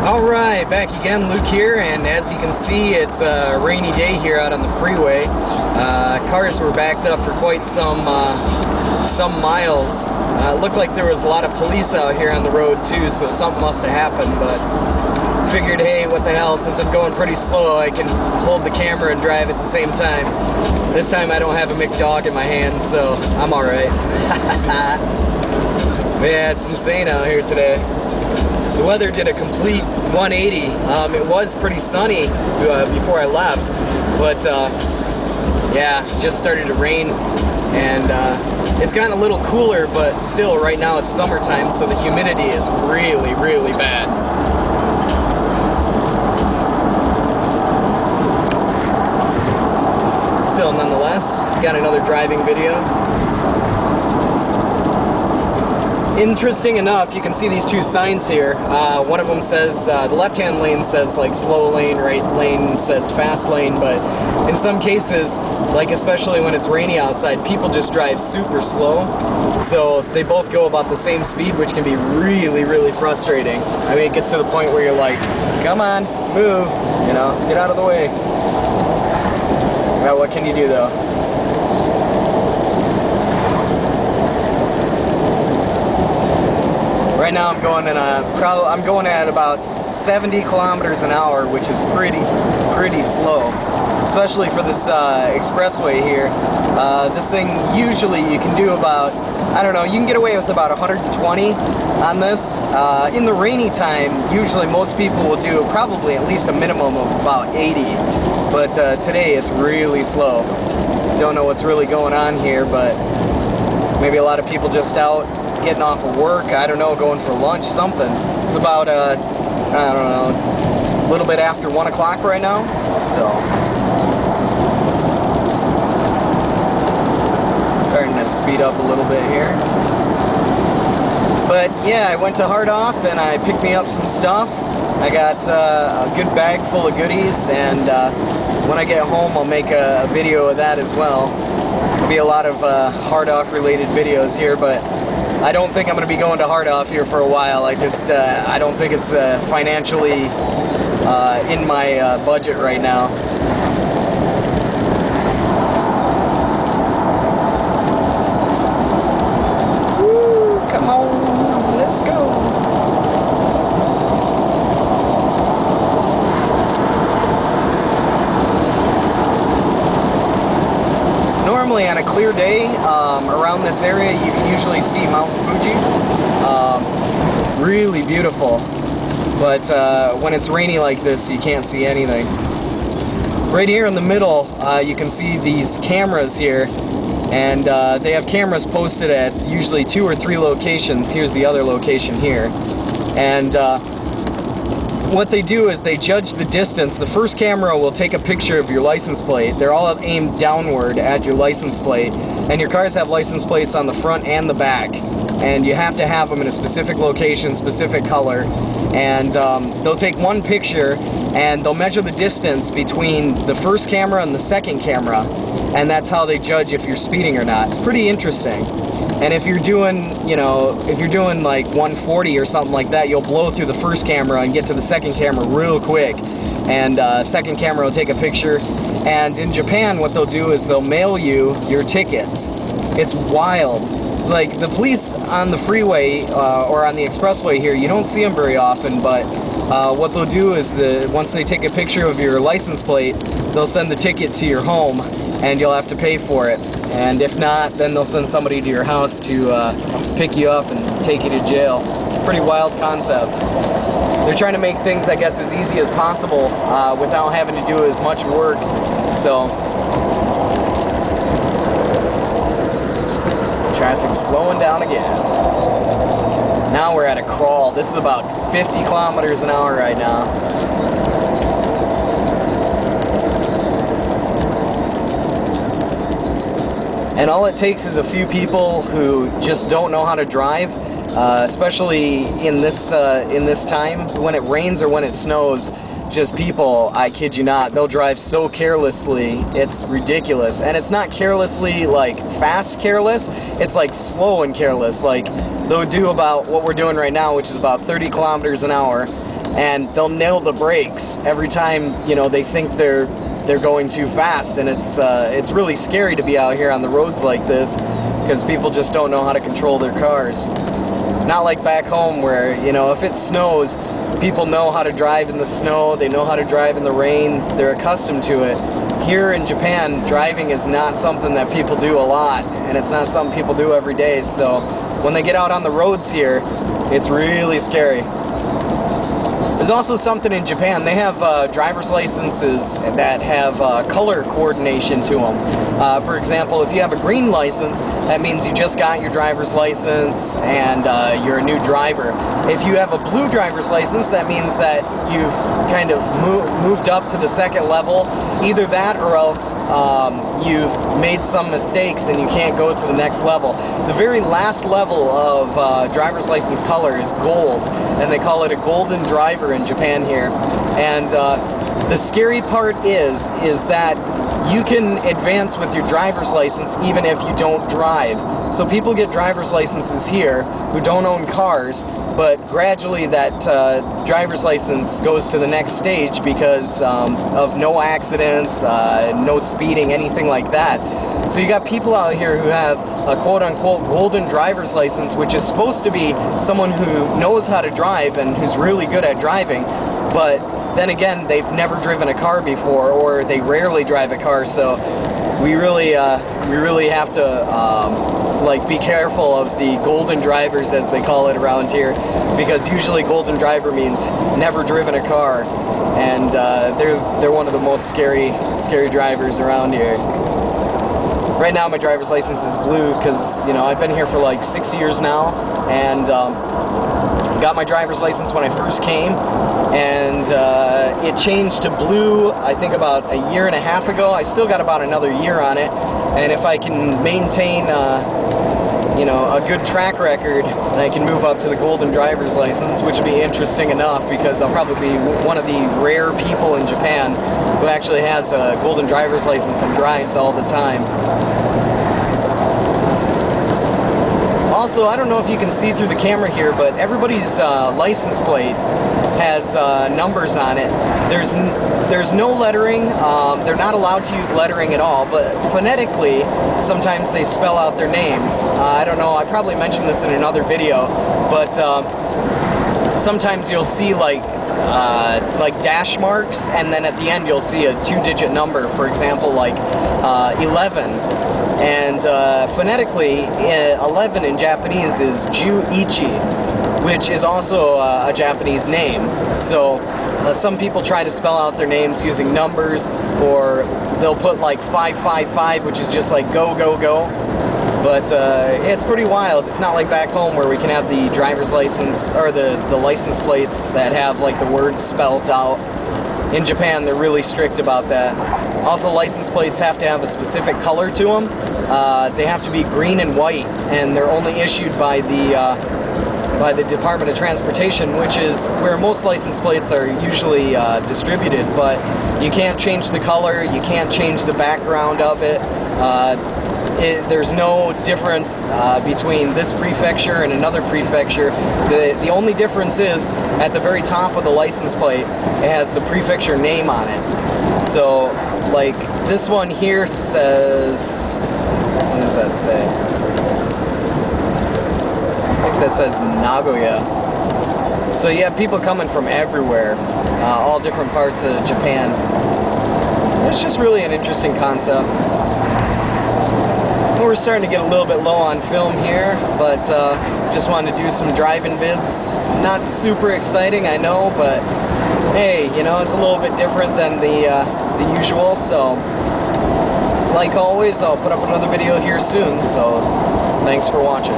Alright, back again, Luke here, and as you can see, it's a rainy day here out on the freeway. Cars were backed up for quite some miles. It looked like there was a lot of police out here on the road too, so something must have happened, but figured, hey, what the hell, since I'm going pretty slow, I can hold the camera and drive at the same time. This time I don't have a McDog in my hand, so I'm alright. Yeah, it's insane out here today. The weather did a complete 180. It was pretty sunny before I left, but yeah, it just started to rain, and it's gotten a little cooler, but still right now it's summertime, so the humidity is really, really bad. Still, nonetheless, got another driving video. Interesting enough, you can see these two signs here. One of them says, the left-hand lane says like slow lane, right lane says fast lane, but in some cases, like especially when it's rainy outside, people just drive super slow. So they both go about the same speed, which can be really, really frustrating. I mean, it gets to the point where you're like, come on, move, you know, get out of the way. Well, what can you do though? Right now I'm going at about 70 kilometers an hour, which is pretty slow, especially for this expressway here. This thing usually you can do about, I don't know, you can get away with about 120 on this. In the rainy time, usually most people will do probably at least a minimum of about 80, but today it's really slow. Don't know what's really going on here, but maybe a lot of people just out getting off of work, I don't know, going for lunch, something. It's about, I don't know, a little bit after 1 o'clock right now, so. Starting to speed up a little bit here. But yeah, I went to Hard Off and I picked me up some stuff. I got a good bag full of goodies, and when I get home I'll make a video of that as well. There'll be a lot of Hard Off related videos here, but I don't think I'm going to be going to Hard Off here for a while. I just, I don't think it's financially in my budget right now. Woo, come on, let's go. Normally on a clear day, around this area you can usually see Mount Fuji. Really beautiful. But when it's rainy like this, you can't see anything. Right here in the middle, you can see these cameras here, and they have cameras posted at usually 2 or 3 locations. Here's the other location here. And what they do is they judge the distance. The first camera will take a picture of your license plate. They're all aimed downward at your license plate, and your cars have license plates on the front and the back, and you have to have them in a specific location, specific color, and they'll take one picture and they'll measure the distance between the first camera and the second camera, and that's how they judge if you're speeding or not. It's pretty interesting. And if you're doing, you know, if you're doing like 140 or something like that, you'll blow through the first camera and get to the second camera real quick. And second camera will take a picture. And in Japan, what they'll do is they'll mail you your tickets. It's wild. It's like the police on the freeway or on the expressway here, you don't see them very often, but what they'll do is once they take a picture of your license plate, they'll send the ticket to your home, and you'll have to pay for it. And if not, then they'll send somebody to your house to pick you up and take you to jail. Pretty wild concept. They're trying to make things, I guess, as easy as possible without having to do as much work. So, traffic's slowing down again. Now we're at a crawl. This is about 50 kilometers an hour right now. And all it takes is a few people who just don't know how to drive, especially in this time when it rains or when it snows. Just people, I kid you not, they'll drive so carelessly, it's ridiculous. And it's not carelessly like fast careless, it's like slow and careless. Like they'll do about what we're doing right now, which is about 30 kilometers an hour, and they'll nail the brakes every time, you know, they think they're going too fast, and it's really scary to be out here on the roads like this because people just don't know how to control their cars. Not like back home where, you know, if it snows, people know how to drive in the snow, they know how to drive in the rain, they're accustomed to it. Here in Japan, driving is not something that people do a lot, and it's not something people do every day, so when they get out on the roads here, it's really scary. There's also something in Japan, they have driver's licenses that have color coordination to them. For example, if you have a green license, that means you just got your driver's license and you're a new driver. If you have a blue driver's license, that means that you've kind of moved up to the second level. Either that or else you've made some mistakes and you can't go to the next level. The very last level of driver's license color is gold, and they call it a golden driver in Japan here. And the scary part is that you can advance with your driver's license even if you don't drive. So people get driver's licenses here who don't own cars, but gradually that driver's license goes to the next stage because of no accidents, no speeding, anything like that. So you got people out here who have a quote-unquote golden driver's license, which is supposed to be someone who knows how to drive and who's really good at driving, but then again, they've never driven a car before, or they rarely drive a car, so we really have to like be careful of the golden drivers, as they call it around here, because usually golden driver means never driven a car, and they're one of the most scary drivers around here. Right now my driver's license is blue because, you know, I've been here for like 6 years now, and got my driver's license when I first came, and it changed to blue I think about a year and a half ago. I still got about another year on it, and if I can maintain you know, a good track record, and I can move up to the golden driver's license, which would be interesting enough because I'll probably be one of the rare people in Japan who actually has a golden driver's license and drives all the time. Also, I don't know if you can see through the camera here, but everybody's license plate has numbers on it. There's no lettering. They're not allowed to use lettering at all, but phonetically, sometimes they spell out their names. I don't know, I probably mentioned this in another video, but sometimes you'll see like dash marks, and then at the end you'll see a 2-digit number, for example, like 11. And phonetically, 11 in Japanese is Ju-ichi, which is also a Japanese name. So some people try to spell out their names using numbers, or they'll put like 555, which is just like go, go, go. But it's pretty wild. It's not like back home where we can have the driver's license, or the license plates that have like the words spelled out. In Japan, they're really strict about that. Also, license plates have to have a specific color to them. They have to be green and white, and they're only issued by the Department of Transportation, which is where most license plates are usually distributed, but you can't change the color, you can't change the background of it. There's no difference between this prefecture and another prefecture. The only difference is, at the very top of the license plate, it has the prefecture name on it. So, like, this one here says, what does that say? I think that says Nagoya. So you have people coming from everywhere, all different parts of Japan. It's just really an interesting concept. We're starting to get a little bit low on film here, but just wanted to do some driving vids. Not super exciting, I know, but hey, you know, it's a little bit different than the usual, so like always, I'll put up another video here soon, so thanks for watching.